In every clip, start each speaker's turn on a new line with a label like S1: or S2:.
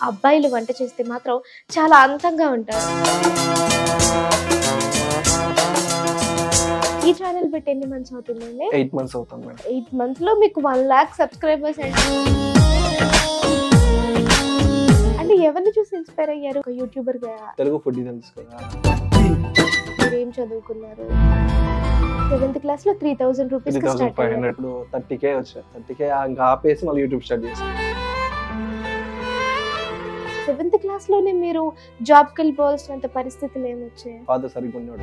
S1: అబ్బాయిలు వంట చేస్తే మాత్రం చాలా అందంగా ఉంటారు. ఈ ఛానల్ పెట్టి ఎన్ని మంత్స్ అవుతుందండి?
S2: 8 months అవుతుంది మేడం.
S1: 8 months లో మీకు 1 lakh సబ్స్క్రైబర్స్ అంటే ఎవరిని చూసి ఇన్స్పైర్ అయ్యారు ఒక యూట్యూబర్ గా?
S2: తెలుగు ఫుడ్ తెలుసు కదా.
S1: మీరు ఏం చదువుకున్నారు? 7th క్లాస్ లో 3000 రూపీస్
S2: 3500 ఇప్పుడు 30k వచ్చాయి. 30k ఇంకా ఆపేసి మళ్ళీ యూట్యూబ్ స్టార్ట్ చేశాను.
S1: 7th క్లాస్ లోనే మీరు జాబ్ కి వెళ్ళిపోవాల్సినంత పరిస్థితులు ఏమొచ్చాయి?
S2: ఫాదర్ సరిగ్గా ఉన్నాడు.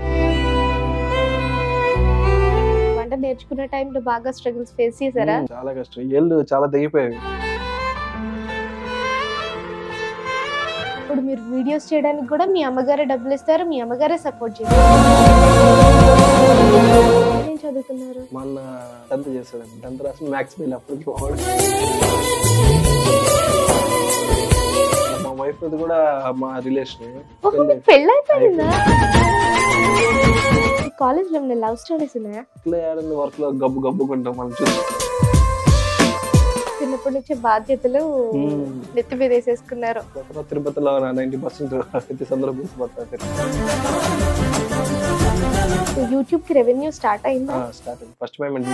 S1: వంట నేర్చుకునే టైంలో బాగా స్ట్రగుల్స్ ఫేస్ చేశారా?
S2: చాలా కష్టం, ఏళ్ళు చాలా తెగిపోయాయి.
S1: ఇప్పుడు మీరు వీడియోస్ చేయడానికి కూడా మీ అమ్మగారే డబ్బులు ఇస్తారు, మీ అమ్మగారే సపోర్ట్ చేస్తారు. ఏం చదువుతున్నారు?
S2: మా అన్న 10th చేశాడు. 10th రాసి మ్యాథ్స్ ఫెయిల్. అప్పటికి మా వైఫ్ కూడా మా రిలేషన్.
S1: పెళ్ళి అయిపోయిందా? కాలేజ్ లో ఉన్న లవ్ స్టోరీస్ ఉన్నాయా?
S2: ఇట్లా ఏడాది వర్క్ లో గబ్బుకుంటాం మనం చూసి.
S1: చిన్నప్పటి నుంచి బాధ్యతలు నెత్తి మీద వేసేసుకున్నారు.
S2: తిరుపతిలో 90% ప్రతి సందర్భం గుర్తుపడతారు.
S1: యూట్యూబ్ కి రెవెన్యూ స్టార్ట్ అయిందా?
S2: స్టార్ట్ అయింది. First payment.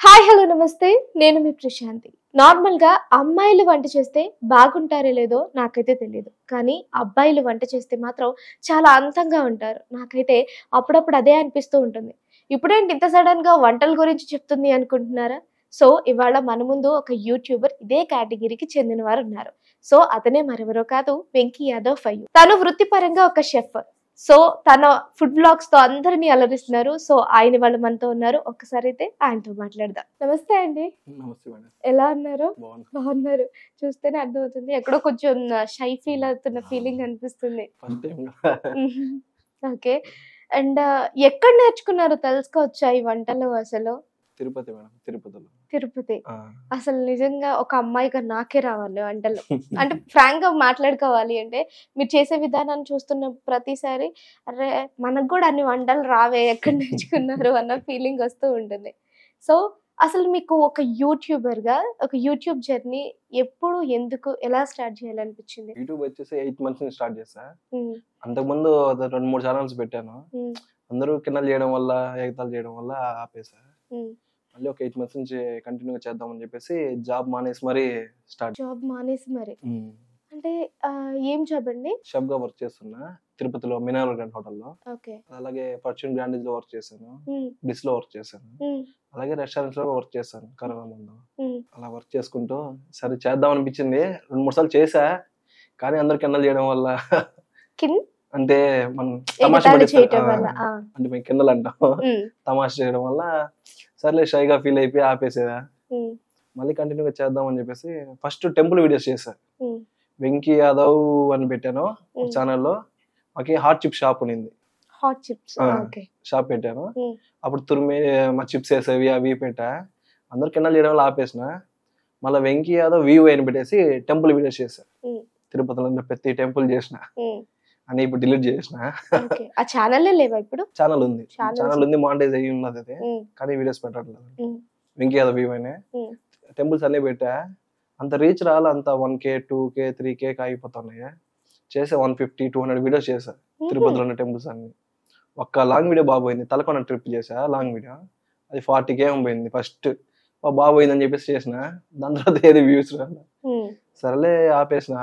S1: హాయ్ హలో నమస్తే, నేను మీ ప్రశాంతి. నార్మల్ గా అమ్మాయిలు వంట చేస్తే బాగుంటారో లేదో నాకైతే తెలియదు, కానీ అబ్బాయిలు వంట చేస్తే మాత్రం చాలా అందంగా ఉంటారు. నాకైతే అప్పుడప్పుడు అదే అనిపిస్తూ ఉంటుంది. ఇప్పుడేంటి ఇంత సడన్ గా వంటల గురించి చెప్తుంది అనుకుంటున్నారా? సో ఇవాళ మన ముందు ఒక యూట్యూబర్ ఇదే కేటగిరీకి చెందిన వారు ఉన్నారు. సో అతనే మరెవరో కాదు, వెంకీ యాదవ్ 5. తను వృత్తిపరంగా ఒక షెఫ్. సో తన ఫుడ్ బ్లాగ్స్ తో అందరినీ అలరిస్తున్నారు. సో ఆయన వాళ్ళు మనతో ఉన్నారు. ఒక్కసారి అయితే ఆయనతో మాట్లాడదాం. నమస్తే అండి.
S2: నమస్తే మేడం.
S1: ఎలా ఉన్నారు? బాగున్నారు. చూస్తేనే అర్థమవుతుంది, ఎక్కడో కొంచెం షై ఫీల్ అవుతున్న ఫీలింగ్ అనిపిస్తుంది. ఓకే, అండ్ ఎక్కడ నేర్చుకున్నారు తెలుసుకోవచ్చా ఈ వంటలు? అసలు
S2: తిరుపతి మేడం.
S1: తిరుపతి. అసలు నిజంగా ఒక అమ్మాయిగా నాకే రావాలి వంటలు. అంటే ఫ్రాంక్ గా మాట్లాడుకోవాలి అంటే మీరు చేసే విధానాన్ని చూస్తున్న ప్రతిసారి అరే మనకు కూడా అన్ని వంటలు రావే, ఎక్కడ నేర్చుకున్నారు అన్న ఫీలింగ్ వస్తూ ఉంటుంది. సో అసలు మీకు ఒక యూట్యూబర్ గా ఒక యూట్యూబ్ జర్నీ ఎప్పుడు, ఎందుకు, ఎలా స్టార్ట్ చేయాలనిపించింది?
S2: యూట్యూబ్ వచ్చేసి 8 months నుంచి స్టార్ట్ చేసా. అంతకుముందు 2-3 ఛానల్స్ పెట్టాను. అందరూ కిన్నలు చేయడం వల్ల, ఎగతాలు చేయడం వల్ల ఆపేసా. మళ్ళీ ఒక 8 months నుంచి కంటిన్యూగా చేద్దామని చెప్పేసి జాబ్ మానేసి మరి స్టార్ట్.
S1: జాబ్ మానేసి మరి అంటే ఏం జాబ్ అండి?
S2: షెఫ్ గా వర్క్ చేస్తున్నా తిరుపతిలో మినారల్ గ్రాండ్ హోటల్లో.
S1: ఓకే.
S2: అలాగే ఫార్చ్యూన్ గ్రాండేజ్ లో వర్క్ చేశాను, బ్లిస్ లో వర్క్ చేశాను, అలాగే రెస్టారెంట్స్ లో వర్క్ చేశాను కరోనా ముందు. అలా వర్క్ చేసుకుంటూ సరే చేద్దాం అనిపించింది. 2-3 సార్లు చేసా, కానీ అందరు కిన్నలు చేయడం వల్ల అంటే మనం తమాషా అంటే మేము కిన్నలు అంటాం, తమాషా చేయడం వల్ల సర్లే షైగా ఫీల్ అయిపోయి ఆపేసేదా. మళ్ళీ కంటిన్యూగా చేద్దాం అని చెప్పేసి ఫస్ట్ టెంపుల్ వీడియోస్ చేశా. వెంకీ యాదవ్ అని పెట్టాను ఛానల్లో. మాకి హాట్ చిప్ షాప్ ఉన్నింది, షాప్ పెట్టాను. అప్పుడు తురిమే మా చిప్స్ వేసేవి అవి పెట్టా. అందరు కిన్నలు చేయడం వల్ల ఆపేసిన. మళ్ళీ వెంకీ యాదవ్ వ్యూ అని పెట్టేసి టెంపుల్ వీడియోస్ చేశా. తిరుపతిలో ప్రతి టెంపుల్ చేసిన అని ఇప్పుడు డిలీట్ చేసిన. ఛానల్ ఉంది, మానిటైజ్ అయ్యి ఉన్నది అది, కానీ వీడియోస్ పెట్టట్లేదు. వెంకీ యాదవ్ వ్యూ అనే టెంపుల్స్ అన్ని పెట్టా. అంత రీచ్ రాలే, అంత 1K 2K 3K అయిపోతున్నాయి. చేసా 150-200 వీడియోస్ చేసా తిరుపతిలో ఉన్న టెంపుల్స్ అన్ని. ఒక్క లాంగ్ వీడియో బాబోయింది, తలకొండ ట్రిప్ చేసా లాంగ్ వీడియో, అది 40K పోయింది. ఫస్ట్ బాబోయింది అని చెప్పేసి చేసిన. దాని తర్వాత ఏది వ్యూస్ రాలే, సరేలే ఆపేసిన.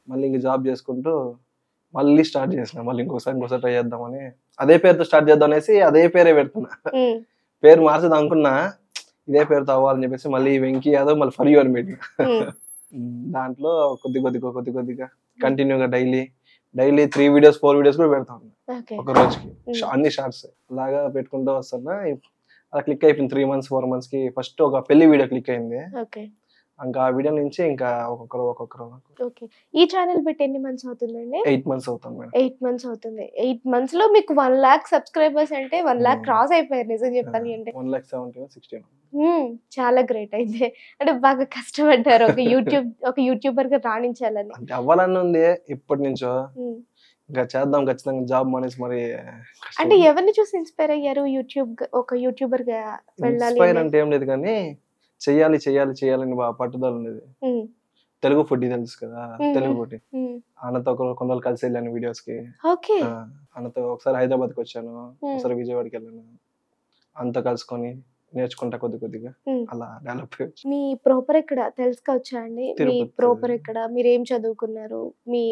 S2: మళ్ళీ ఇంక జాబ్ చేసుకుంటూ మళ్ళీ స్టార్ట్ చేసిన. మళ్ళీ ఇంకోసారి ట్రై చేద్దామని అదే పేరుతో స్టార్ట్ చేద్దాం అనేసి అదే పేరే పెడుతున్నా. పేరు మార్చదు అనుకున్నా, ఇదే పేరుతో అవ్వాలని చెప్పేసి మళ్ళీ వెంకీ యాదవ్ మళ్ళీ ఫర్ యూ అని పెట్టిన. దాంట్లో కొద్దిగా కంటిన్యూగా డైలీ 3 వీడియోస్ 4 వీడియోస్ కూడా పెడతా ఉన్నా ఒక రోజుకి, అన్ని షార్ట్స్ లాగా పెట్టుకుంటూ వస్తున్నా. అలా క్లిక్ అయిపోయింది 3 months 4 months కి. ఫస్ట్ ఒక పెళ్లి వీడియో క్లిక్ అయింది. ఇంకా ఆ వీడియో నుంచి ఇంకా ఒక్కొక్కరు.
S1: ఈ ఛానల్ పెట్టి ఎన్ని మంత్స్ అవుతుందండి?
S2: 8 months అవుతుంది మేడం.
S1: 8 months అవుతుంది. 8 months లో మీకు 1 lakh సబ్స్క్రైబర్స్ అంటే 1 lakh క్రాస్ అయిపోయారు నిజం చెప్పాలి అంటే.
S2: 1,70,000
S1: చాలా గ్రేట్ అయితే. అంటే బాగా కష్టపడ్డారు ఒక యూట్యూబర్ గా రాణించాలని.
S2: అంటే అవ్వాలని ఉంది ఇప్పటి నుంచో. ఇంకా చేద్దాం ఖచ్చితంగా జాబ్ మానేసి మరి.
S1: అంటే ఎవరిని చూసి ఇన్స్పైర్ అయ్యారు ఒక యూట్యూబర్ గా వెళ్ళాలి
S2: అంటే ఏం లేదు, కానీ చెయ్యాలి చెయ్యాలి చెయ్యాలని బాగా పట్టుదల ఉండేది. తెలుగు ఫుడ్ తెలుసు కదా, తెలుగు ఫుడ్ అన్నతో కొన్ని రోజులు కలిసి వెళ్ళాను వీడియోస్ కి. అన్నతో ఒకసారి హైదరాబాద్కి వచ్చాను, ఒకసారి విజయవాడకి వెళ్ళాను. అంతా కలుసుకొని నేర్చుకుంటా కొద్దిగా అలా డెవలప్.
S1: మీ ప్రాపర్ ఎక్కడ తెలుసుకోవచ్చా అండి? మీ ప్రాపర్ ఎక్కడ, మీరు ఏం చదువుకున్నారు, మీ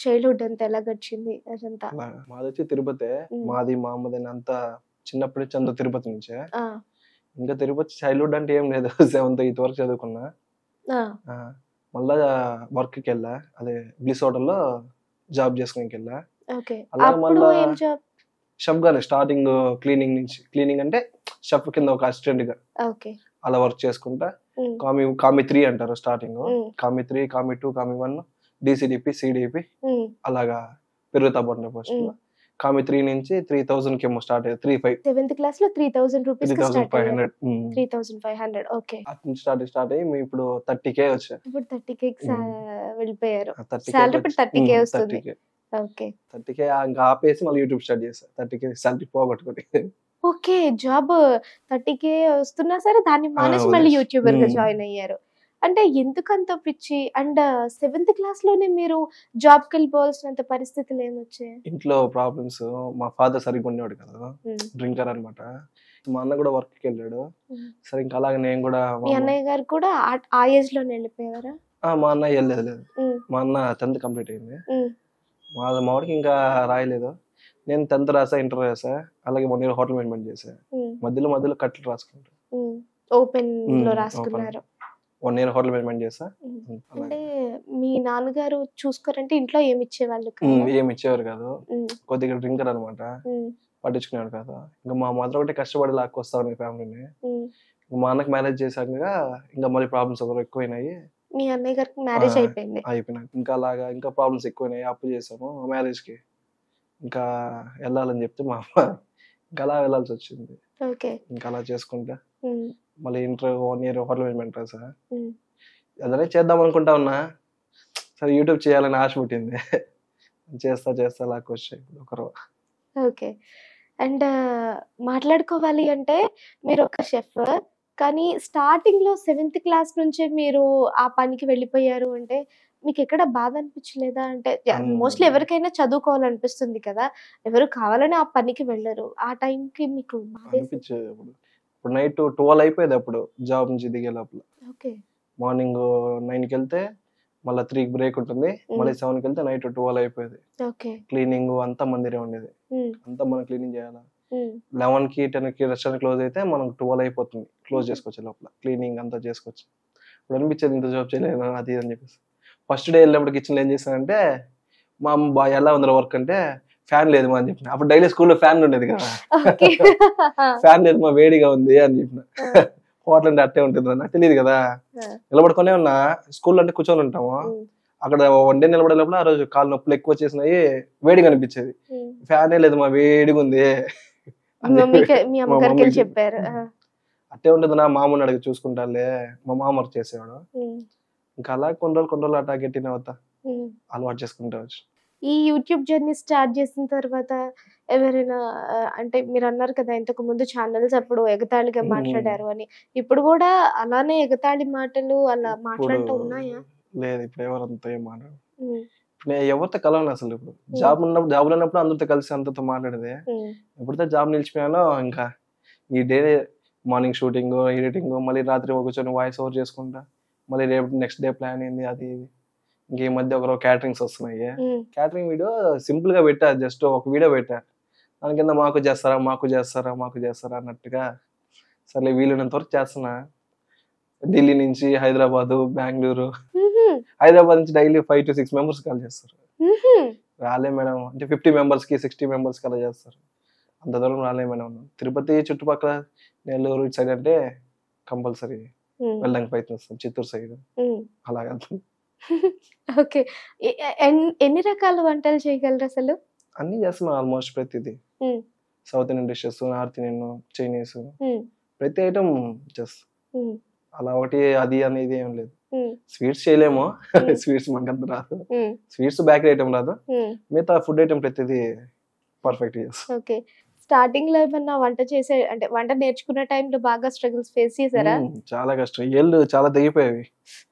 S1: చైల్డ్హుడ్ అంతా ఎలా గడిచింది అదంతా?
S2: మాది వచ్చి తిరుపతి. మాది మా అమ్మది అంతా చిన్నప్పటి నుంచి అంతా తిరుపతి నుంచే. ఇంకా తిరుపతి చైల్డ్హుడ్ అంటే ఏం లేదు, 7th 8th వరకు చదువుకున్నా. మళ్ళా వర్క్ కి వెళ్ళా, అదే బ్లిస్ హోటల్లో జాబ్ చేసుకుని వెళ్ళా. అలాగే మళ్ళా షెఫ్ గానే స్టార్టింగ్ క్లీనింగ్ నుంచి, క్లీనింగ్ అంటే షెఫ్ కింద ఒక అసిస్టెంట్ గా అలా వర్క్ చేసుకుంటా. కామి 3 అంటారు స్టార్టింగ్, కామి 3, కామి 2, కామి 1, DCDP, CDP అలాగా పెరుగుతా పోండి. ఫస్ట్ కామి 3 నుంచి 3000 కి స్టార్ట్ అయ్యింది. 3-5
S1: 7th క్లాస్ లో 3000 రూపీస్
S2: 3500
S1: 3500. ఓకే,
S2: అటు స్టార్ట్ అయ్యి ఇప్పుడు 30K వచ్చా.
S1: ఇప్పుడు 30K వెళ్ళిపోయారు. సాలరీ ఇప్పుడు 30K వస్తుంది. ఓకే,
S2: 30K ఇంకా ఆపేసి మళ్ళీ యూట్యూబ్ స్టార్ట్ చేసా. 30K సాలరీ పోగొట్టుకొని.
S1: ఓకే, జాబ్ 30K వస్తున్నా సరే దాన్ని మానేసి మళ్ళీ యూట్యూబర్ గా జాయిన్ అయ్యారు. అంటే ఎందుకంత పిచ్చి? అండ్ 7th క్లాస్ లోనే మీరు జాబ్ కి వెళ్ళిపోవాల్సినంత పరిస్థితులు ఏమొచ్చాయి?
S2: ఇంట్లో ప్రాబ్లమ్స్. మా ఫాదర్ సరిగ్గా ఉండేవాడు కదా, డ్రింకర్ అనమాట. మా అన్న కూడా వర్క్ కి వెళ్ళాడు. సరే ఇంకా అలాగే నేను కూడా.
S1: మీ అన్నయ్య గారు కూడా ఆ ఏజ్ లోనే వెళ్ళిపోయారా?
S2: మా అన్నయ్య వెళ్ళలేదు. మా అన్న 10th కంప్లీట్ అయింది. మా వాడికి ఇంకా రాయలేదు. నేను 10th రాసా, ఇంటర్ రాసా. అలాగే 1 year హోటల్ మేనేజ్మెంట్ చేసా. మధ్యలో కట్లు రాసుకుంటా.
S1: ఓపెన్ లో రాసుకున్నారు.
S2: 1 year హోటల్ మేనేజ్మెంట్ చేసా.
S1: అంటే మీ నాన్నగారు చూసుకోరంటే ఇంట్లో ఏమి ఇచ్చేవాళ్ళు?
S2: ఏమి ఇచ్చేవారు కాదు, కొద్దిగా డ్రింకర్ అనమాట, పట్టించుకునేవాడు కాదు. ఇంకా మా మదర్ ఒకటి కష్టపడి లాక్కొస్తాను మీ ఫ్యామిలీని. మా అన్నకి మ్యారేజ్ చేశాక ఇంకా మళ్ళీ ప్రాబ్లమ్స్ ఎక్కువైనాయి.
S1: మీ అన్నయ్య గారికి మ్యారేజ్
S2: అయిపోయినాక ఇంకా అలాగా ఇంకా ప్రాబ్లమ్స్ ఎక్కువైనాయి. అప్పు చేసాము మ్యారేజ్ కి. ఇంకా వెళ్ళాలని చెప్తే మా అమ్మ ఇంకా అలా వెళ్ళాల్సి వచ్చింది. ఇంకా అలా చేసుకుంటా మళ్ళీ ఇంటర్ 1 year హోటల్ మేనేజ్మెంట్ రాసా. అదే చేద్దాం అనుకుంటా ఉన్నా. సరే యూట్యూబ్ చేయాలని ఆశ పుట్టింది. చేస్తా లాక్కొచ్చాయి ఒకరు.
S1: ఓకే, అండ్ మాట్లాడుకోవాలి అంటే మీరు ఒక షెఫ్, కానీ స్టార్టింగ్ లో 7th క్లాస్ నుంచే మీరు ఆ పనికి వెళ్ళిపోయారు అంటే మీకు ఎక్కడ బాధ అనిపించలేదా? అంటే మోస్ట్లీ ఎవరికైనా చదువుకోవాలనిపిస్తుంది కదా, ఎవరు కావాలని ఆ పనికి వెళ్ళరు. ఆ టైంకి మీకు
S2: అనిపించేది. ఇప్పుడు నైట్ 12 అయిపోయేది అప్పుడు జాబ్ నుంచి దిగే లోపల. మార్నింగ్ 9కి వెళ్తే మళ్ళీ 3కి బ్రేక్ ఉంటుంది, మళ్ళీ 7కి వెళ్తే నైట్ 12 అయిపోయేది. క్లీనింగ్ అంతా మందిరే ఉండేది, అంతా మనం క్లీనింగ్ చేయాలా. 11కి 10కి రెస్టారెంట్ క్లోజ్ అయితే మనం 12 అయిపోతుంది క్లోజ్ చేసుకోవచ్చు లోపల. క్లీనింగ్ అంతా చేసుకోవచ్చు. ఇప్పుడు అనిపించేది ఇంత జాబ్ చేయలేను అది అని చెప్పేసి. ఫస్ట్ డే వెళ్ళినప్పుడు కిచెన్లో ఏం చేశానంటే, మా అమ్మ ఎలా ఉందో వర్క్ అంటే, ఫ్యాన్ లేదు మా అని చెప్పిన. అప్పుడు డైలీ స్కూల్లో ఫ్యాన్ ఉండేది కదా, ఫ్యాన్ లేదు మా వేడిగా ఉంది అని చెప్పిన. హోటల్ అంటే అట్టే ఉంటుంది నాకు తెలియదు కదా. నిలబడుకునే ఉన్నా, స్కూల్లో అంటే కూర్చొని ఉంటాము. అక్కడ 1 day నిలబడేటప్పుడు ఆ రోజు కాళ్ళు నొప్పులు ఎక్కువ వచ్చేసినాయి, వేడిగా అనిపించేది. ఫ్యానే లేదు మా వేడిగా ఉంది
S1: చెప్పారు.
S2: అట్టే ఉంటుంది నా మామూలు అడిగి చూసుకుంటాలే, మా మామ వర్క్ చేసేవాడు. ఇంకా అలా కొన్ని రోజులు అట్టా గట్టిన అవుతా అలవాటు చేసుకుంటా వచ్చు.
S1: ఈ యూట్యూబ్ జర్నీ స్టార్ట్ చేసిన తర్వాత ఎవరైనా అంటే మీరు అన్నారు కదా ఇంతకు ముందు ఛానల్స్ అప్పుడు ఎగతాళిగా మాట్లాడారు అని, ఇప్పుడు కూడా అలానే ఎగతాళి మాటలు అలా మాట్లాడుతూ ఉన్నాయా?
S2: లేదు, ఇప్పుడు ఎవరంతా ఏం మాట్లాడు. నేను ఎవరితో కలవను అసలు. ఇప్పుడు జాబ్ ఉన్నప్పుడు అందరితో కలిసి అందరితో మాట్లాడేది. ఎప్పుడైతే జాబ్ నిలిచిపోయానో ఇంకా ఈ డే మార్నింగ్ షూటింగ్, ఎడిటింగ్, మళ్ళీ రాత్రి కూర్చొని వాయిస్ ఓవర్ చేసుకుంటా, మళ్ళీ రేపు నెక్స్ట్ డే ప్లాన్ ఏంది అది ఇది. ఇంక ఈ మధ్య ఒకరు క్యాటరింగ్స్ వస్తున్నాయి. క్యాటరింగ్ వీడియో సింపుల్ గా పెట్టా, జస్ట్ ఒక వీడియో పెట్టా. దాని కింద మాకు చేస్తారా అన్నట్టుగా. సర్లే వీలున్నంత వరకు చేస్తున్నా. ఢిల్లీ నుంచి హైదరాబాద్, బెంగళూరు, హైదరాబాద్ నుంచి డైలీ 5 to 6 members కాల్ చేస్తారు. రాలే మేడం అంటే 50 members కి 60 members కి అలా చేస్తారు. అంత దూరం రాలే మేడం. తిరుపతి చుట్టుపక్కల నెల్లూరు ఇటు సైడ్ అంటే కంపల్సరీ వెళ్ళడానికి ప్రయత్నిస్తాం. చిత్తూరు సైడ్ అలాగా.
S1: ఓకే, ఎన్ని రకాల వంటలు చేయగలరు అసలు?
S2: అన్ని చేస్తున్నాం ఆల్మోస్ట్ ప్రతిదీ. South Indian dishes, north Indian, Chinese, ప్రతి ఐటమ్ చేస్తాం. అలా ఒకటి అది అనేది ఏం లేదు. స్వీట్స్ చేయలేము, స్వీట్స్ మనకంత రాదు. స్వీట్స్ బేకరీ ఐటమ్ రాదు, మిగతా ఫుడ్ ఐటమ్ ప్రతిదీ పర్ఫెక్ట్ చేస్తాం.
S1: ఓకే, స్టార్టింగ్ లో ఏమన్నా వంట చేసే అంటే వంట నేర్చుకున్న టైంలో బాగా స్ట్రగుల్స్ ఫేస్ చేశారా?
S2: చాలా కష్టం. ఏళ్ళు చాలా తెగిపోయేవి.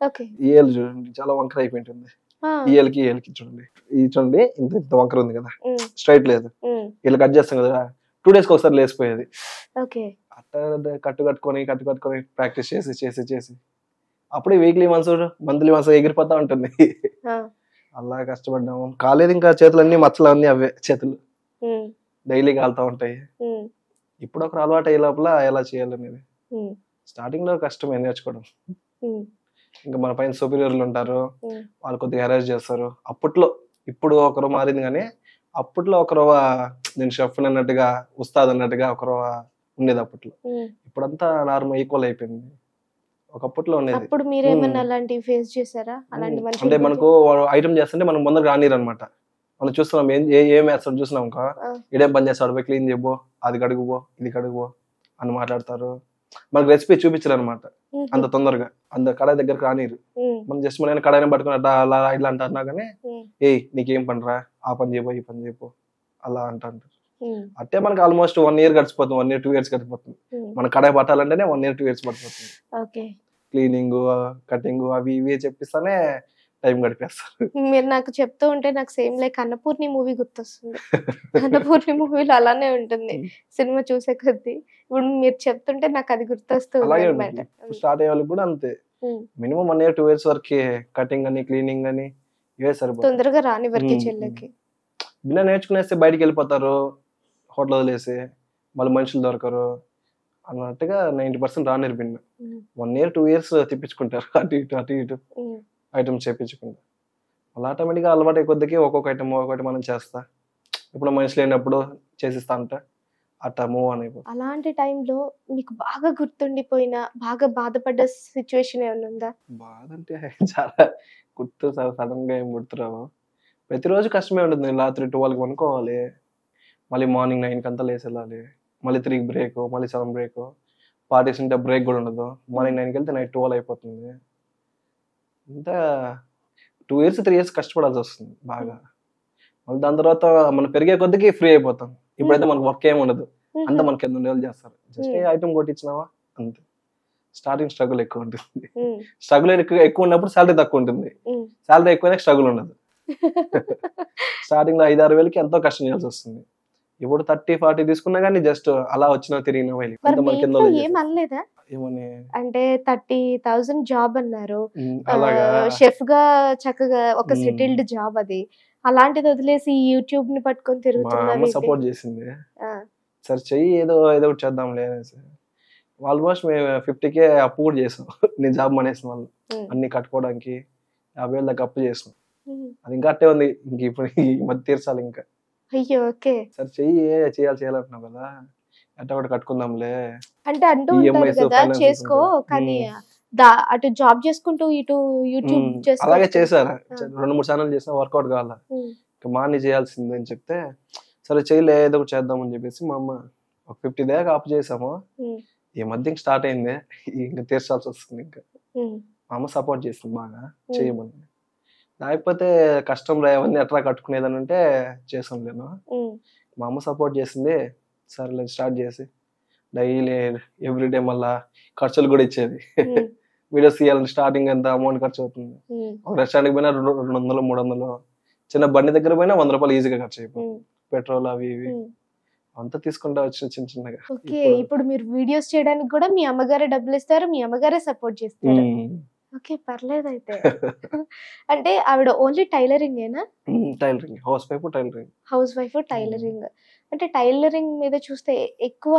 S1: ఓకే.
S2: ఈ ఏళ్ళు చూడండి చాలా వంకర అయిపోయింటుంది. ఈ ఏళ్ళకి చూడండి, ఇది చూడండి ఇంత ఇంత వంకర ఉంది కదా, స్ట్రైట్ లేదు. ఇలా కట్ చేస్తాం కదా, 2 days ఒకసారి లేసిపోయేది.
S1: ఓకే.
S2: అట్లా కట్టుకొని ప్రాక్టీస్ చేసి అప్పుడే వీక్లీ వన్స్ మంత్లీ వన్స్ ఎగిరిపోతా ఉంటుంది. అలా కష్టపడ్డాము, కాలేదు ఇంకా చేతులన్నీ మచ్చలు అన్ని అవే చేతులు డైలీ కాలుతా ఉంటాయి. ఇప్పుడు ఒక అలవాటు అయ్యే లోపల ఎలా చేయాలనేది స్టార్టింగ్ లో కష్టమే నేర్చుకోవడం. ఇంకా మన పైన సుపీరియర్లు ఉంటారు, వాళ్ళు కొద్దిగా హెరాస్ చేస్తారు అప్పట్లో. ఇప్పుడు ఒకరు మారింది కానీ అప్పట్లో ఒకరు నేను షెఫ్ అన్నట్టుగా ఉస్తాద్ అన్నట్టుగా ఒకరు ఉండేది అప్పట్లో. ఇప్పుడంతా నార్మల్ ఈక్వల్ అయిపోయింది. ఒకప్పట్లో ఉండేది.
S1: అప్పుడు మీరేమన్నా అలాంటివి ఫేస్ చేశారా? అలాంటి
S2: అంటే మనకు ఐటమ్ చేస్తుంటే మనం ముందర రానిరు అనమాట. మనం చూస్తున్నాం ఏం వేస్తాడు చూసినాం ఇంకా ఇదేం పని చేస్తాడు, పోయి క్లీన్ చేయబో, అది కడుగుబో, ఇది కడుగుబో అని మాట్లాడతారు. మనకు రెసిపీ చూపించరు అనమాట అంత తొందరగా, అంత కడాయి దగ్గరకు రానిరు. మనం జస్ట్ మన కడాయిని పట్టుకుని అట్లా అలా ఇట్లా అంటున్నా కానీ నీకేం పనిరా, ఆ పని చేయబో, ఈ పని చేయబో అలా అంటారు. అంటే మనకి ఆల్మోస్ట్ 1 year గడిచిపోతుంది, 1 year 2 years గడిచిపోతుంది. మన కడాయి పట్టాలంటేనే 1 year 2 years పడిపోతుంది. క్లీనింగ్ కటింగ్ అవి ఇవి చెప్పిస్తానే టైం గడిపేస్తారు.
S1: మీరు నాకు చెప్తూ ఉంటే నాకు సేమ్ లైక్ అన్నపూర్ణి మూవీ గుర్తొస్తుంది. అన్నపూర్ణి మూవీలో అలానే ఉంటుంది సినిమా చూసే కొద్దీ. ఇప్పుడు మీరు చెప్తుంటే నాకు అది గుర్తొస్తుంది అనమాట.
S2: స్టార్ట్ అయ్యే వాళ్ళకి కూడా అంతే, మినిమం 1 year 2 years వరకు కటింగ్ అని క్లీనింగ్ అని ఇవే సరిపోతుంది.
S1: తొందరగా రాని వరకు చెల్లెకి
S2: బిన్న నేర్చుకునేస్తే బయటికి వెళ్ళిపోతారు, హోటల్ వదిలేసి, మళ్ళీ మనుషులు దొరకరు అన్నట్టుగా 90% రానిరు. బిన్న 1 year 2 years తిప్పించుకుంటారు అటు ఇటు ఐటమ్స్ చేయించుకుంటారు. అలా ఆటోమేటిక్గా అలవాటు కొద్దికి ఒక్కొక్క ఐటమ్ ఒక్కొక్కటి మనం చేస్తా, ఇప్పుడు మనిషి లేనప్పుడు చేసిస్తా అంటే అట్లా మూవ్ అని.
S1: అలాంటి టైంలో మీకు బాగా గుర్తుండిపోయిన బాగా బాధపడ్డ సిచ్యువేషన్ ఏమైనా ఉందా?
S2: బాధ అంటే చాలా సడన్ గా ఏం గుర్తురావు. ప్రతిరోజు కష్టమే ఉంటుంది. రాత్రి 12కి అనుకోవాలి, మళ్ళీ మార్నింగ్ 9కి అంతా లేసి వెళ్ళాలి, మళ్ళీ 3కి బ్రేక్, మళ్ళీ 7 బ్రేక్, పార్టీస్ ఉంటే బ్రేక్ కూడా ఉండదు. మార్నింగ్ 9కి వెళ్తే నైట్ 12 అయిపోతుంది. అంతా 2 years 3 years కష్టపడాల్సి వస్తుంది బాగా. మళ్ళీ దాని తర్వాత మనం పెరిగే కొద్దికి ఫ్రీ అయిపోతాం. ఇప్పుడైతే మనకు వర్క్ ఏమి ఉండదు, అంతా మనకి 8 నెలలు చేస్తారు, జస్ట్ ఐటమ్ కొట్టించినావా అంతే. స్టార్టింగ్ స్ట్రగుల్ ఎక్కువ ఉంటుంది. స్ట్రగుల్ ఎక్కువ ఉన్నప్పుడు శాలరీ తక్కువ ఉంటుంది, శాలరీ ఎక్కువైనా స్ట్రగుల్ ఉండదు. స్టార్టింగ్ లో 5-6 వేలకి ఎంతో కష్టం చేయాల్సి వస్తుంది. ఇప్పుడు 30-40 తీసుకున్నా గానీ జస్ట్ అలా వచ్చినా తిరిగినా
S1: ఏమని అంటే 30,000 జాబ్ అన్నారు, షెఫ్ గా చక్కగా ఒక సెటిల్డ్ జాబ్ అది. అలాంటిది వదిలేసి యూట్యూబ్ ని పట్టుకొని తిరుగుతున్నారు.
S2: సపోర్ట్ చేసింది, సరే చెయ్యి ఏదో ఒకటి చేద్దాంలే అనేసి. ఆల్మోస్ట్ మేము 50K అప్పు కూడా చేసాం. నేను జాబ్ మానేసిన వాళ్ళు అన్ని కట్టుకోవడానికి 50,000 దాకా అప్పు చేసాం. అది ఇంకా అట్టే ఉంది, ఇంక ఇప్పుడు ఈ మధ్య తీర్చాలి ఇంకా.
S1: అయ్యో ఓకే.
S2: సరే చేయాలంటున్నావు కదా, అట్ట ఒకటి కట్టుకుందాంలే
S1: అంటే అంటూ ఉంటారు కదా చేసుకో, కానీ అటు జాబ్ చేసుకుంటూ ఇటు యూట్యూబ్
S2: అలాగే చేశారా. 2-3 ఛానల్ చేసినా వర్కౌట్ కావాలా, ఇంకా మాని చేయాల్సిందే అని చెప్తే సరే చేయలే ఏదో ఒకటి చేద్దామని చెప్పేసి మా అమ్మ ఒక 50 దాకా అప్పు చేసాము. ఈ మధ్య స్టార్ట్ అయింది, ఇంకా తీర్చాల్సి వస్తుంది. ఇంకా మా అమ్మ సపోర్ట్ చేసింది బాగా చేయమని. లేకపోతే కష్టం రావన్నీ ఎట్లా కట్టుకునేదని అంటే చేసాం నేను. మా అమ్మ సపోర్ట్ చేసింది, సరే స్టార్ట్ చేసి డైలీ ఎవ్రీడే మళ్ళా ఖర్చులు కూడా ఇచ్చేది. వీడియోస్ తీయాలంటే స్టార్టింగ్ ఎంత అమౌంట్ ఖర్చు అవుతుంది. ఒక రెస్టారెంట్కి పోయినా 200-300, చిన్న బండి దగ్గర పోయినా 100 రూపాయలు ఈజీగా ఖర్చు అయిపోతుంది. పెట్రోల్ అవి ఇవి అంతా తీసుకుంటా వచ్చిన చిన్నగా.
S1: ఇప్పుడు మీరు వీడియోస్ చేయడానికి కూడా మీ అమ్మగారే డబ్బులు ఇస్తారు, మీ అమ్మగారే సపోర్ట్ చేస్తారు. ఓకే, పర్లేదు అయితే. అంటే ఆవిడ ఓన్లీ టైలరింగ్ ఏనా?
S2: Tailoring,
S1: house wife tailoring. అంటే టైలరింగ్ మీద చూస్తే ఎక్కువ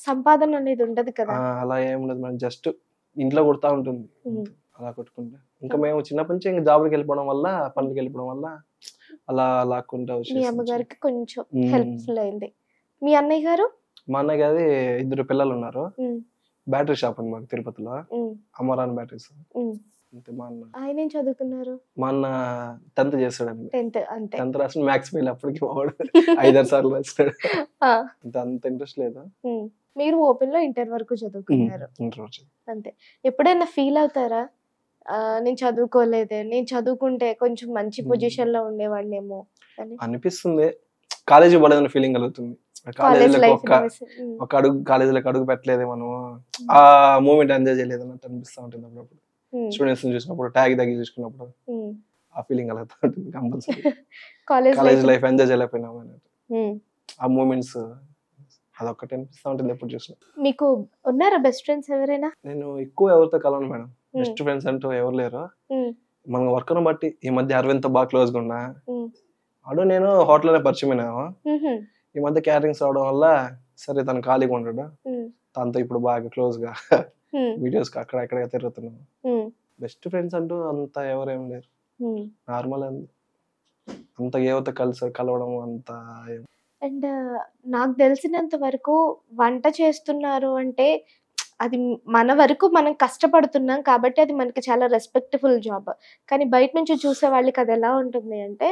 S1: సంపాదన అనేది ఉండదు కదా?
S2: అలా ఏముండదు, మనం జస్ట్ ఇంట్లో కుడతా ఉంటుంది అలా కొట్టుకుంటా. ఇంకా మేము చిన్నప్పటి నుంచి ఇంకా జాబ్కి వెళ్ళిపోవడం వల్ల, పనులకి వెళ్ళిపోవడం వల్ల అలా లాక్కుంటా వచ్చి
S1: మీ అమ్మగారికి కొంచెం హెల్ప్ఫుల్ అయింది. మీ అన్నయ్య గారు?
S2: మా అన్నయ్య గారి 2 పిల్లలు ఉన్నారు. బ్యాటరీ షాప్ ఉంది మాకు తిరుపతిలో, అమరాన్ బ్యాటరీస్. మా అన్న
S1: ఆయన ఏం చదువుకున్నారు?
S2: మా అన్న 10th చేస్తాడండి.
S1: 10th
S2: రాసిన మ్యాథ్స్ ఫెయిల్, అప్పటికి 5-6 సార్లు రాస్తాడు. అంత ఇంట్రెస్ట్ లేదు.
S1: మీరు ఓపెన్ లో ఇంటర్ వరకు చదువుకున్నారు అంతే. ఎప్పుడైనా ఫీల్ అవుతారా, నేను చదువుకోలేదే, నేను చదువుకుంటే కొంచెం మంచి పొజిషన్ లో ఉండేవాళ్ళేమో అని
S2: అనిపిస్తుంది? కాలేజీ పడేదని ఫీలింగ్ కలుగుతుంది.
S1: కాలేజ్
S2: కాలేజీలోకి
S1: లైఫ్
S2: ఒక అడుగు కాలేజీలోకి అడుగు పెట్టలేదు మనం, ఆ మూమెంట్ ఎంజాయ్ చేయలేదు అన్నట్టు అనిపిస్తూ ఉంటుంది అప్పుడప్పుడు. స్టూడెంట్స్ చూసినప్పుడు ట్యాగ్ తగ్గి చూసుకున్నప్పుడు ఆ ఫీలింగ్ అలా ఉంటుంది కంపల్సరీ. కాలేజ్ లైఫ్ ఎంజాయ్ చేయలేకపోయినాం అన్నట్టు ఆ మూమెంట్స్ అదొక్కటి అనిపిస్తూ ఉంటుంది ఎప్పుడు చూసినా.
S1: మీకు ఉన్నారా బెస్ట్ ఫ్రెండ్స్ ఎవరైనా?
S2: నేను ఎక్కువ ఎవరితో కలవను మేడం, బెస్ట్ ఫ్రెండ్స్ అంటూ ఎవరు లేరు. మన వర్క్ ని బట్టి ఈ మధ్య అరవింద్ తో బాగా క్లోజ్ గా ఉన్నా, అడు నేను హోటల్లోనే పరిచయం అయినాము. ఈ మధ్య క్యాటరింగ్స్ రావడం వల్ల సరే తను ఖాళీగా ఉంటాడు, తనతో ఇప్పుడు బాగా క్లోజ్ గా వీడియోస్ అక్కడ ఎక్కడ తిరుగుతున్నాము. బెస్ట్ ఫ్రెండ్స్ అంటూ అంత ఎవరేం లేరు, నార్మల్ అంత ఏవతో కలవడం అంత.
S1: అండ్ నాకు తెలిసినంత వరకు వంట చేస్తున్నారు అంటే అది మన వరకు మనం కష్టపడుతున్నాం కాబట్టి అది మనకి చాలా రెస్పెక్ట్ఫుల్ జాబ్. కానీ బయట నుంచి చూసే వాళ్ళకి అది ఎలా ఉంటుంది అంటే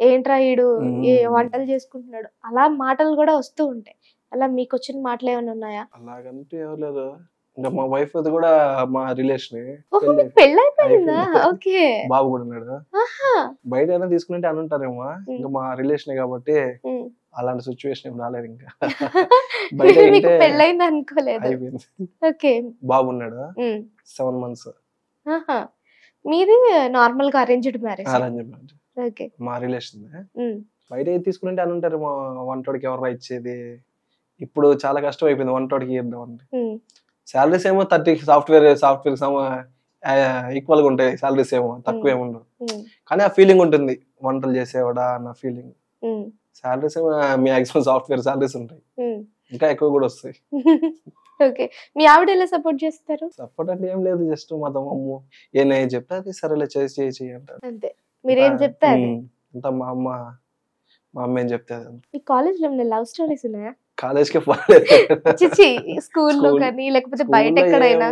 S1: ఏంట్రా ఈడు ఏ వంటలు చేసుకుంటున్నాడు అలా మాటలు కూడా వస్తూ ఉంటాయి. అలా మీకు వచ్చిన మాటలు ఏమైనా ఉన్నాయా?
S2: అలాగంటూ ఎవరు లేదు, ఇంకా మా వైఫ్ అది కూడా మా రిలేషన్.
S1: పెళ్ళైపోయిందా? ఓకే,
S2: బాబు కూడా ఉన్నాడు. బయట ఏమైనా తీసుకుంటే అని ఉంటారేమో, ఇంకా మా రిలేషన్ కాబట్టి అలాంటి సిచ్యువేషన్ ఏం రాలేదు. ఇంకా బయట
S1: పెళ్ళైంది అనుకోలేదు. ఓకే,
S2: బాబు ఉన్నాడు 7 months.
S1: మీది నార్మల్ గా అరేంజ్డ్ మ్యారేజ్?
S2: ఓకే, మా రిలేషన్. బయట ఏది తీసుకుంటే అని ఉంటారు, మా వంటోడికి ఎవరు ఇచ్చేది. ఇప్పుడు చాలా కష్టం అయిపోయింది వంటోడికి ఇద్దాం అంటే. శాలరీస్ ఏమో 30 సాఫ్ట్వేర్ ఈక్వల్ గా ఉంటాయి, శాలరీస్ ఏమో తక్కువ ఏముండవు. కానీ ఆ ఫీలింగ్ ఉంటుంది వంటలు చేసేవాడా అన్న ఫీలింగ్. శాలరీస్ ఏమో మాక్సిమం సాఫ్ట్వేర్ శాలరీస్ ఉంటాయి, ఇంకా ఎక్కువ కూడా వస్తాయి.
S1: ఓకే, మీ ఆవిడ ఎలా సపోర్ట్ చేస్తారు?
S2: సపోర్ట్ అంటే ఏం లేదు, జస్ట్ మా తమ్ము ఏనే చెప్తే అది సరేలే చేయి అంటారు
S1: అంతే. మీరేం చెప్తారు?
S2: అంతా మా అమ్మ ఏం చెప్తే.
S1: మీ కాలేజ్ లో లవ్ స్టోరీస్ ఉన్నాయా?
S2: కాలేజ్ కి
S1: స్కూల్లో కానీ లేకపోతే బయట ఎక్కడైనా?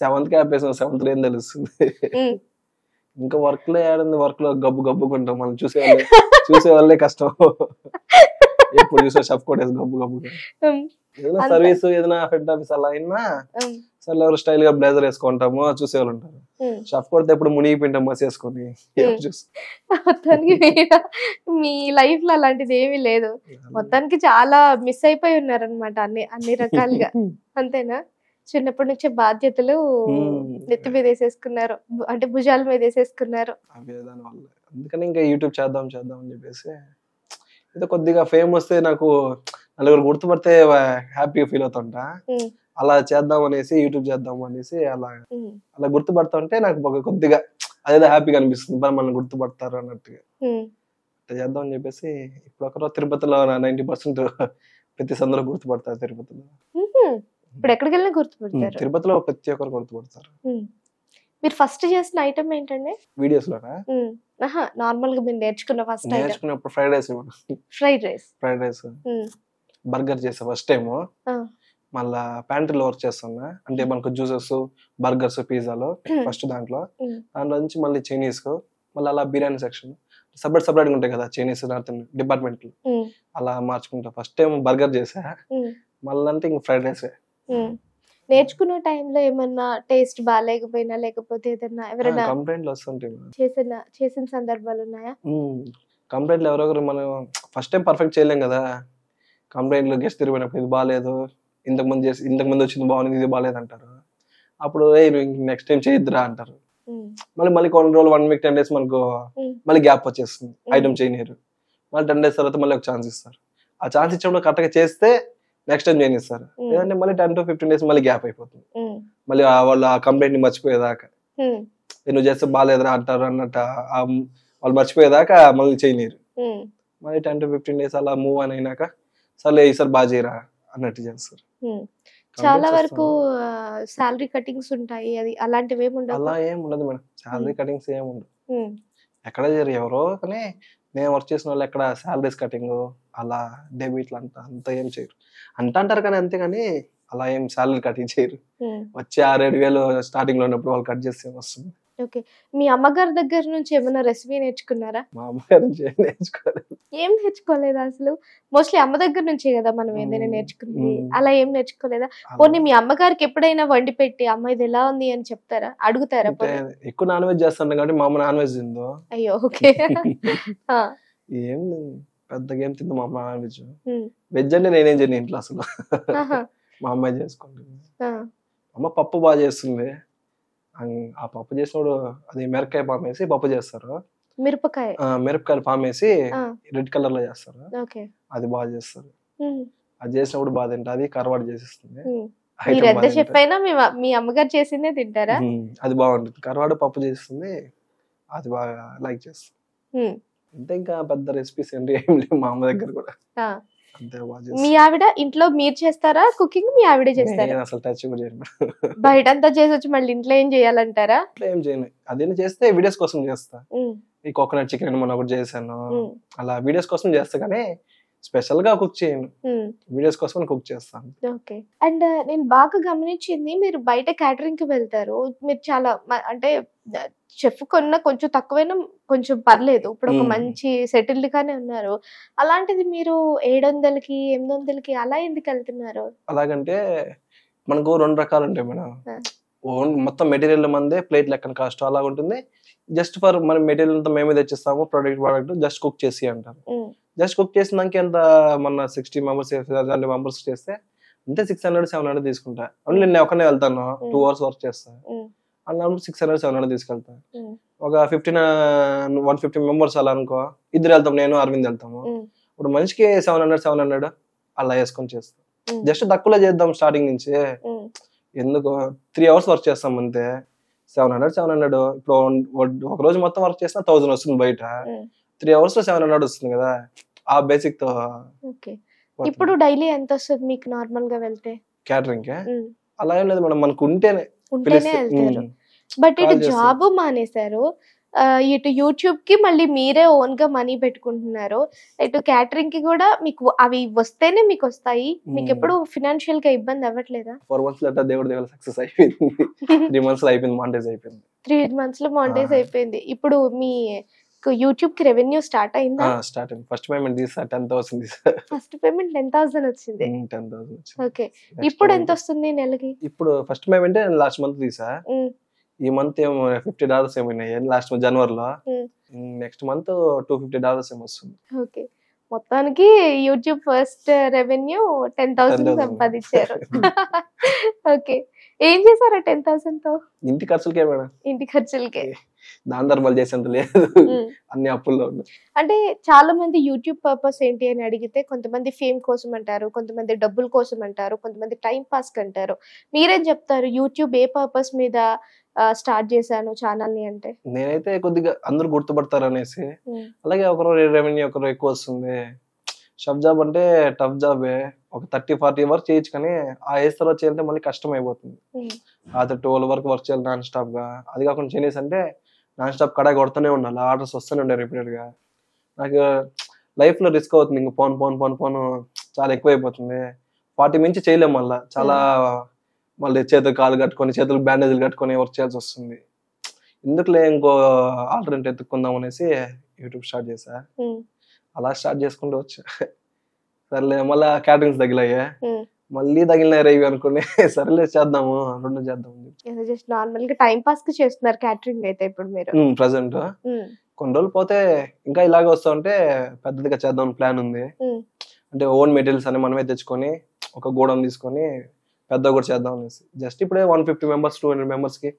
S2: 7th ఆపేసాం, 7th ఏం తెలుస్తుంది. ఇంకా వర్క్ లో ఏడుంది, వర్క్ లో గబ్బుకుంటాం మనం, చూసే వాళ్ళే కష్టం. ఎప్పుడు చూసా షఫ్ కొట్టేసి గబ్బు ఏదైనా సర్వీస్ ఏదైనా హెడ్ ఆఫీస్ అలా అయినా సరే ఎవరు స్టైల్ గా బ్లేజర్ వేసుకుంటాము, చూసేవాళ్ళు ఉంటారు. షఫ్ కొడితే ఎప్పుడు మునిగిపోయింటాం బస్ వేసుకొని.
S1: మీ లైఫ్ లో అలాంటిది ఏమీ లేదు, మొత్తానికి చాలా మిస్ అయిపోయి ఉన్నారనమాట అన్ని రకాలుగా. అంతేనా? చిన్నప్పటి నుంచి బాధ్యతలు నెత్తి మీద వేసేసుకున్నారు, అంటే భుజాల మీద వేసేసుకున్నారు.
S2: అందుకని ఇంకా యూట్యూబ్ చేద్దాం అని చెప్పేసి, ఏదో కొద్దిగా ఫేమ్ వస్తే నాకు నలుగురు గుర్తుపడితే హ్యాపీగా ఫీల్ అవుతుంటా. అలా చేద్దాం అనేసి యూట్యూబ్ చేద్దాం అనేసి అలా గుర్తుపడుతుంటే నాకు కొద్దిగా అదేదో హ్యాపీగా అనిపిస్తుంది, మనల్ని గుర్తుపడతారు అన్నట్టుగా. చేద్దాం అని చెప్పేసి ఇప్పుడు ఒకరో తిరుపతిలో 90% ప్రతి సందులో గుర్తుపడతారు. తిరుపతిలో
S1: ఇప్పుడు ఎక్కడికి వెళ్ళినా గుర్తుపడతారు.
S2: తిరుపతిలో ప్రతి ఒక్కరు గుర్తుపడతారు.
S1: మీరు ఫస్ట్ చేసిన ఐటమ్ ఏంటండి?
S2: వీడియోస్ లోనా?
S1: నార్మల్ గా మీరు
S2: నేర్చుకున్నప్పుడు ఫ్రైడ్ రైస్ బర్గర్ చేసా ఫస్ట్ టైం. మళ్ళా ప్యాంట్రీలో వర్క్ చేస్తున్నా, అంటే మనకు జ్యూసెస్, బర్గర్స్, పిజ్జాలో ఫస్ట్ దాంట్లో నుంచి మళ్ళీ చైనీస్ కు, మళ్ళీ అలా బిర్యానీ సెక్షన్ సపరేట్ ఉంటాయి కదా చైనీస్ నార్త్ డిపార్ట్మెంట్, అలా మార్చుకుంటా. ఫస్ట్ టైం బర్గర్ చేసా, మళ్ళీ అంటే ఇంక ఫ్రైడ్ రైస్.
S1: నేర్చుకున్న టైంలో ఏమన్నా టేస్ట్ బాగాలేకపోయినా లేకపోతే ఏదన్నా ఎవరైనా
S2: కంప్లైంట్లు వస్తుంటాయి
S1: చేసిన సందర్భాలు ఉన్నాయా?
S2: కంప్లైంట్లు ఎవరెవరు, మనం ఫస్ట్ టైం పర్ఫెక్ట్ చేయలేం కదా. కంప్లైంట్లు గెస్ట్ తిరిగిపోయినప్పుడు ఇది బాగాలేదు, ఇంతకు ముందు వచ్చింది బాగుంది, ఇది బాగాలేదు అంటారు. అప్పుడు నెక్స్ట్ టైం చేయొద్దురా అంటారు. మళ్ళీ కొన్ని రోజులు 1 week 10 days మనకు మళ్ళీ గ్యాప్ వచ్చేస్తుంది, ఐటమ్ చేయనియరు. మళ్ళీ 10 days తర్వాత మళ్ళీ ఒక ఛాన్స్ ఇస్తారు. ఆ ఛాన్స్ ఇచ్చినప్పుడు కరెక్ట్ గా చేస్తే నెక్స్ట్ టైం చేయనిస్తారు. లేదంటే మళ్ళీ 10 to 15 days మళ్ళీ గ్యాప్ అయిపోతుంది. మళ్ళీ వాళ్ళు ఆ కంప్లైంట్ ని మర్చిపోయేదాకా, నువ్వు చేస్తే బాగాలేదురా అంటారు అన్నట్టు వాళ్ళు మర్చిపోయేదాకా మళ్ళీ చేయలేరు. మళ్ళీ 10 to 15 days అలా మూవ్ అని అయినాక సరే ఈసారి బాగా చేయరా అన్నట్టు చేస్తారు.
S1: చాలా వరకు సాలరీ కటింగ్స్ ఉంటాయి, అది అలాంటివి ఏమి ఉండవు?
S2: అలా ఏం ఉండదు మేడం, సాలరీ కటింగ్స్ ఏమి ఉండవు. ఎక్కడ చేయరు ఎవరో, కానీ నేను వర్క్ చేసిన వాళ్ళు ఎక్కడ సాలరీస్ కటింగ్ అలా డెబిట్లు అంత ఏం చేయరు. అంటారు కానీ అంతేగాని అలా ఏం సాలరీ కటింగ్ చేయరు. వచ్చే 6-7 వేలు స్టార్టింగ్ లో ఉన్నప్పుడు వాళ్ళు కట్ చేస్తే వస్తుంది.
S1: ఓకే, మీ అమ్మగారి దగ్గర నుంచి ఏమైనా రెసిపీ నేర్చుకున్నారా?
S2: మా అమ్మగారి నుంచి నేర్చుకోలేదు.
S1: ఏం నేర్చుకోలేదా అసలు? మోస్ట్లీ అమ్మ దగ్గర నుంచే కదా మనం ఏదైనా నేర్చుకుంది, అలా ఏం నేర్చుకోలేదా? పోనీ మీ అమ్మగారికి ఎప్పుడైనా వండి పెట్టి అమ్మ ఇది ఎలా ఉంది అని చెప్తారా, అడుగుతారా?
S2: ఎక్కువ నాన్ వెజ్ చేస్తాను కాబట్టి మా అమ్మ నాన్ వెజ్ తిందో.
S1: అయ్యో, ఓకే.
S2: ఏం పెద్దగా ఏం తిందాం మా అమ్మ నాన్ వెజ్. వెజ్ అంటే నేనేం చేయను ఇంట్లో అసలు. మా అమ్మాయి చేసుకుంటుంది. అమ్మ పప్పు బాగా చేస్తుంది. ఆ పప్పు చేసినప్పుడు అది మిరపకాయ పామేసి పప్పు చేస్తారు. మిరపకాయలు పామేసి రెడ్ కలర్ లో చేస్తారు. అది బాగా చేస్తారు. అది చేసినప్పుడు బాగా తింటా. అది కరవాడు చేసిస్తుంది.
S1: మీ అమ్మగారు చేసిందే తింటారా?
S2: అది బాగుంటుంది. కరవాడు పప్పు చేస్తుంది. అది బాగా లైక్ చేస్తాం. అంటే ఇంకా పెద్ద రెసిపీస్ ఏంటి ఏం లేవు మా అమ్మ దగ్గర కూడా. అంతే బాగా.
S1: మీ ఆవిడ ఇంట్లో మీరు చేస్తారా కుకింగ్? మీ ఆవిడే చేస్తారా?
S2: నేను అసలు టచ్ కూడా చేయను.
S1: బయట అంతా చేసొచ్చి మళ్ళీ ఇంట్లో ఏం చేయాలంటారా?
S2: ఏం చేయను. అదేం చేస్తే వీడియోస్ కోసం చేస్తా. ఈ కోకోనట్ చికెన్ మొన్న ఒకటి చేశాను. అలా వీడియోస్ కోసం చేస్తా కానీ స్పెషల్ గా కుక్ చేయను. వీడియోస్ కోసం కుక్ చేస్తాను.
S1: ఓకే. అండ్ నేను బాగా గమనించింది, మీరు బయట క్యాటరింగ్ కి వెళ్తారు. మీరు చాలా అంటే చెఫ్ కొన్నా కొంచెం తక్కువైనా కొంచెం పర్లేదు. ఇప్పుడు ఒక మంచి సెటిల్డ్ గానే ఉన్నారు. అలాంటిది మీరు 700కి 800కి అలా ఎందుకు వెళ్తున్నారు?
S2: అలాగంటే మనకు 2 రకాలు ఉంటాయి మేడం. మొత్తం మెటీరియల్ మందే ప్లేట్ లెక్కన కాస్ట్ అలాగ ఉంటుంది. జస్ట్ ఫర్ మన మెటీరియల్ అంతా మేమే తెచ్చిస్తాము. ప్రోడక్ట్ జస్ట్ కుక్ చేసి అంటారు. జస్ట్ కుక్ చేసినాక ఎంత మన 60 మెంబర్స్ 70 మెంబర్స్ చేస్తే అంతే 600-700 తీసుకుంటా. ఓన్లీ నేను ఒకనే వెళ్తాను. 2 hours వర్క్ చేస్తా. అన్నప్పుడు 600-700 తీసుకెళ్తా. ఒక 150 మెంబర్స్ అలా అనుకో, ఇద్దరు వెళ్తాం, నేను అరవింద్ వెళ్తాము. ఇప్పుడు మనిషికి 700 అలా వేసుకొని చేస్తాం. జస్ట్ తక్కువలో చేద్దాం స్టార్టింగ్ నుంచి. ఎందుకు 3 hours వర్క్ చేస్తాం అంతే. 700 ఇప్పుడు ఒక రోజు మొత్తం వర్క్ చేసినా 1000 వస్తుంది బయట. 3 hours లో 700 వస్తుంది కదా. ఆ బేసిక్ తో.
S1: ఇప్పుడు డైలీ ఎంత వస్తుంది మీకు నార్మల్ గా వెళ్తే
S2: క్యాటరింగ్? అలా ఏం లేదు మేడం, మనకు ఉంటేనే
S1: వెళ్తారు. బట్ ఇటు జాబ్ మానేశారు, ఇటు యూట్యూబ్ కి మళ్ళీ మీరే ఓన్ గా మనీ పెట్టుకుంటున్నారు, ఇటు క్యాటరింగ్ కి కూడా మీకు అవి వస్తేనే మీకు వస్తాయి. మీకు ఎప్పుడు ఫినాన్షియల్ గా ఇబ్బంది అవ్వట్లేదా?
S2: 4 months లో దేవుడి దగ్గర సక్సెస్ అయిపోయింది. 3 months లో అయిపోయింది, మానిటైజ్ అయిపోయింది.
S1: 3 months లో మానిటైజ్ అయిపోయింది. ఇప్పుడు మీ యూట్యూబ్ కి రెవెన్యూ స్టార్ట్ అయిందా?
S2: స్టార్ట్ అయింది. ఫస్ట్ పేమెంట్ తీసా 10,000 తీసా.
S1: ఫస్ట్ పేమెంట్ 10,000 వచ్చింది.
S2: 10,000 వచ్చింది.
S1: ఓకే. ఇప్పుడు ఎంత వస్తుంది నెలకి?
S2: ఇప్పుడు ఫస్ట్ పేమెంట్ లాస్ట్ మంత్ తీసా. ఈ మంత్ ఏమో $50 ఏమైనాయి లాస్ట్ జనవరిలో. నెక్స్ట్ మంత్ $250 ఏమో వస్తుంది.
S1: ఓకే. మొత్తానికి యూట్యూబ్ ఫస్ట్ రెవెన్యూ 10,000 సంపాదించారు. ఓకే. ఏం చేశారు 10,000 తో?
S2: ఇంటి ఖర్చులకే మేడం.
S1: ఇంటి ఖర్చులకే.
S2: దాని ధర్మాలు చేసేంత లేదు, అన్ని అప్పుల్లో.
S1: అంటే చాలా మంది యూట్యూబ్ పర్పస్ ఏంటి అని అడిగితే కొంతమంది ఫేమ్ కోసం అంటారు, కొంతమంది డబ్బుల కోసం అంటారు, కొంతమంది టైం పాస్ కి అంటారు. మీరేం చెప్తారు? యూట్యూబ్ ఏ పర్పస్ మీద స్టార్ట్ చేశాను ఛానల్ ని అంటే?
S2: నేనైతే కొద్దిగా అందరూ గుర్తుపడతారు అనేసి. అలాగే ఒకరు రెవెన్యూ ఒకరు ఎక్కువ వస్తుంది. షబ్ జాబ్ అంటే టఫ్ జాబే. ఒక 30-40 వర్క్ చేయొచ్చు కానీ ఆ ఏజ్ తర్వాత చేయాలంటే మళ్ళీ కష్టం అయిపోతుంది. అది 12 వరకు వర్క్ చేయాలి నాన్ స్టాప్ గా. అది కాకుండా చైనీస్ అంటే నాన్ స్టాప్ కడా కొడుతూనే ఉండాలి, ఆర్డర్స్ వస్తూనే ఉండాలి రిపీటెడ్ గా. నాకు లైఫ్ లో రిస్క్ అవుతుంది. ఇంక పోను చాలా ఎక్కువ అయిపోతుంది. 40 మించి చేయలేము. మళ్ళీ చాలా మళ్ళీ చేతులు కాలు కట్టుకొని చేతులకు బ్యాండేజ్లు కట్టుకొని వర్క్ చేయాల్సి వస్తుంది. ఎందుకులే ఇంకో ఆల్టర్నేట్ ఎత్తుక్కుందాం అనేసి యూట్యూబ్ స్టార్ట్ చేసా. అలా స్టార్ట్ చేసుకుంటూ వచ్చా. సర్లే మళ్ళీ క్యాటరింగ్స్ తగిలాయా, మళ్ళీ తగిలినాయి రేవి అనుకుని సర్లే చేద్దాము, 2 చేద్దాం.
S1: జస్ట్ నార్మల్ గా టైం పాస్ కి చేస్తున్నారు క్యాటరింగ్ అయితే ఇప్పుడు మీరు?
S2: ప్రెసెంట్ కొన్ని రోజులు పోతే ఇంకా ఇలాగే వస్తా ఉంటే పెద్దదిగా చేద్దాం ప్లాన్ ఉంది. అంటే ఓన్ మెటీరియల్స్ అని మనమే తెచ్చుకొని ఒక గోడౌన్ తీసుకొని పెద్ద కూడా చేద్దాం అనేసి. జస్ట్ ఇప్పుడే 150 మెంబర్స్ 200 మెంబర్స్ కి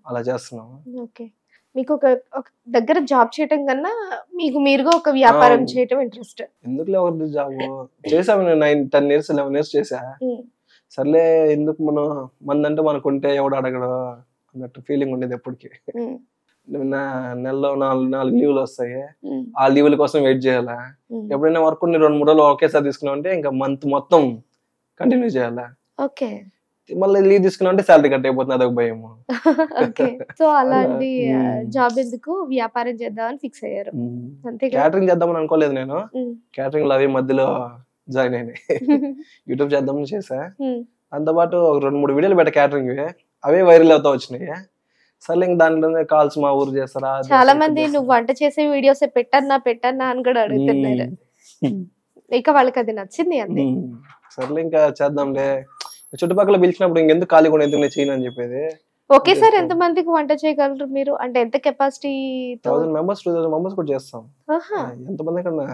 S2: అలా చేస్తున్నాము.
S1: ఓకే. మీకు ఒక దగ్గర జాబ్ చేయటం కన్నా మీకు మీరుగా ఒక వ్యాపారం చేయటం ఇంట్రెస్ట్?
S2: ఎందుకులే ఒకటి జాబ్ చేసాము. 9-10 years 11 years చేసా. సర్లే ఎందుకు మందంటే మనకుంటే ఎవడు అడగడు అన్నట్టు ఫీలింగ్ ఉండేది ఎప్పటికి. నెలలో 4 లీవ్లు వస్తాయి. ఆ లీవుల కోసం వెయిట్ చేయాలా. ఎప్పుడైనా వర్క్ 2-3 రోజులు ఒకేసారి తీసుకున్నాం అంటే ఇంకా మంత్ మొత్తం కంటిన్యూ చేయాలా.
S1: ఓకే.
S2: మళ్ళీ లీవ్ తీసుకున్నా అంటే శాలరీ కట్ అయిపోతుంది, అదొక భయం.
S1: ఓకే. సో అలాంటి జాబ్ ఎందుకు, వ్యాపారం చేద్దామని ఫిక్స్ అయ్యారు.
S2: క్యాటరింగ్ చేద్దామని అనుకోలేదు నేను. క్యాటరింగ్ లో అవి మధ్యలో జాయిన్ అయినాయి. యూట్యూబ్ చేద్దామని చేసా. దాంతోపాటు ఒక 2-3 వీడియోలు పెట్టా క్యాటరింగ్, అవే వైరల్ అవుతా వచ్చినాయి. సర్లే ఇంక దాంట్లో కాల్స్ మా ఊరు చేస్తారా.
S1: చాలా మంది నువ్వు వంట చేసే వీడియోస్ పెట్టన్నా అని కూడా అడుగుతున్నారు. ఇక వాళ్ళకి అది నచ్చింది అంతే.
S2: సర్లే ఇంకా చేద్దాంలే. చుట్టుపక్కల పిలిచినప్పుడు ఇంకెందుకు ఖాళీ కూడా ఎందుకు నేను చేయను అని చెప్పేది.
S1: ఒకేసారి ఎంత మందికి వంట చేయగలరు మీరు? అంటే ఎంత కెపాసిటీ?
S2: 1000 మెంబర్స్ 2000 మెంబర్స్ కూడా చేస్తాం. ఎంతమంది కన్నా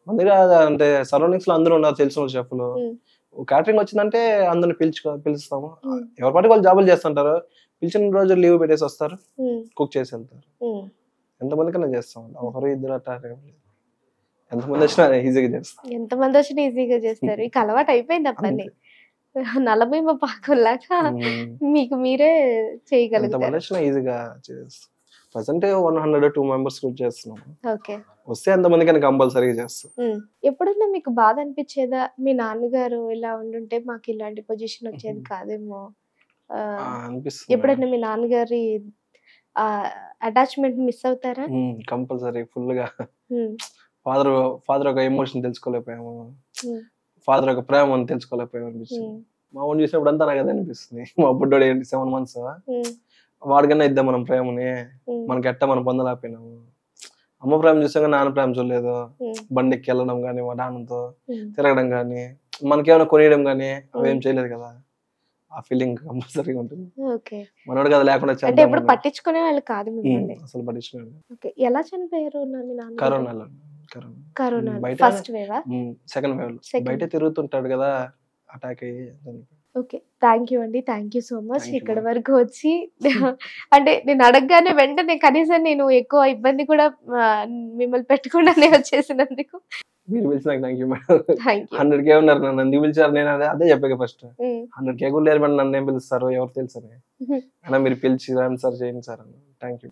S2: అందుకే అంటే సరౌండింగ్స్ లో అందరూ ఉన్నారు తెలిసిన చెఫ్లు. క్యాటరింగ్ వచ్చిందంటే అందరిని పిలుస్తాము. ఎవరి పాటికి వాళ్ళు జాబులు చేస్తుంటారు. పిలిచిన రోజు లీవ్ పెట్టేసి వస్తారు, కుక్ చేసి వెళ్తారు. ఎంతమందికైనా చేస్తాం, ఒకరు ఇద్దరు అట్లా ఎంతమంది వచ్చినా ఈజీగా చేస్తాం.
S1: ఎంతమంది వచ్చినా ఈజీగా చేస్తారు. ఇక అలవాటు అయిపోయింది పని. నలభీమ పాకులాగా మీకు మీరే చేయగలుగుతారు.
S2: ఎంతమంది వచ్చినా ఈజీగా చేస్తాం. ప్రజెంట్ 100-2 మెంబర్స్ కుక్ చేస్తున్నాం.
S1: ఓకే,
S2: వస్తే ఎంతమందికైనా కంపల్సరీగా చేస్తాం.
S1: ఎప్పుడన్నా మీకు బాధ అనిపించేదా, మీ నాన్నగారు ఇలా ఉండుంటే మాకు ఇలాంటి పొజిషన్ వచ్చేది కాదేమో
S2: అనిపిస్తుంది?
S1: ఎప్పుడన్నా మీ నాన్నగారి అటాచ్మెంట్ మిస్ అవుతారా?
S2: కంపల్సరీ ఫుల్ గా. ఫాదర్ ఒక ఎమోషన్ తెలుసుకోలేకపోయాము, ఫాదర్ ఒక ప్రేమ అని తెలుసుకోలేకపోయాము అనిపిస్తుంది. మా ఊళ్ళో చూసినప్పుడు అంతా నాకు అదే అనిపిస్తుంది. మా బుడ్డోడు 7 months, వాడికన్నా ఇద్దాం మనం ప్రేమని, మనకి ఎట్ట మనం పొందలేకపోయినాము. అమ్మ ప్రేమ చూసాక నాన్న ప్రేమ చూడలేదు. బండికి వెళ్ళడం గానీ, మా నాన్నతో తిరగడం గానీ, మనకేమైనా కొనియడం గానీ అవేం చేయలేదు కదా. ఆ ఫీలింగ్ కంపల్సరీగా ఉంటుంది. మనోడు కదా లేకుండా
S1: పట్టించుకునే వాళ్ళు కాదు,
S2: అసలు పట్టించుకునే.
S1: ఎలా చనిపోయారు?
S2: కరోనా బయట సెకండ్ వేవ్ బయట తిరుగుతుంటాడు కదా, అటాక్ అయ్యి.
S1: ఓకే, థ్యాంక్ యూ అండి, థ్యాంక్ యూ సో మచ్. ఇక్కడ వరకు వచ్చి అంటే నేను అడగగానే వెంటనే కనీసం నేను ఎక్కువ ఇబ్బంది కూడా మిమ్మల్ని పెట్టకుండానే వచ్చేసినందుకు
S2: మీరు పిలిచినాక థ్యాంక్ యూ మేడం. 100K ఉన్నారు, నన్ను ఎందుకు పిలిచారు? నేను అదే చెప్పాక ఫస్ట్ 100K కూడా లేరు మేడం, నన్ను ఏం పిలుస్తారు, ఎవరు తెలుసు అని. అలా మీరు పిలిచి రండి సార్, చేయండి సార్ అన్న. Thank you.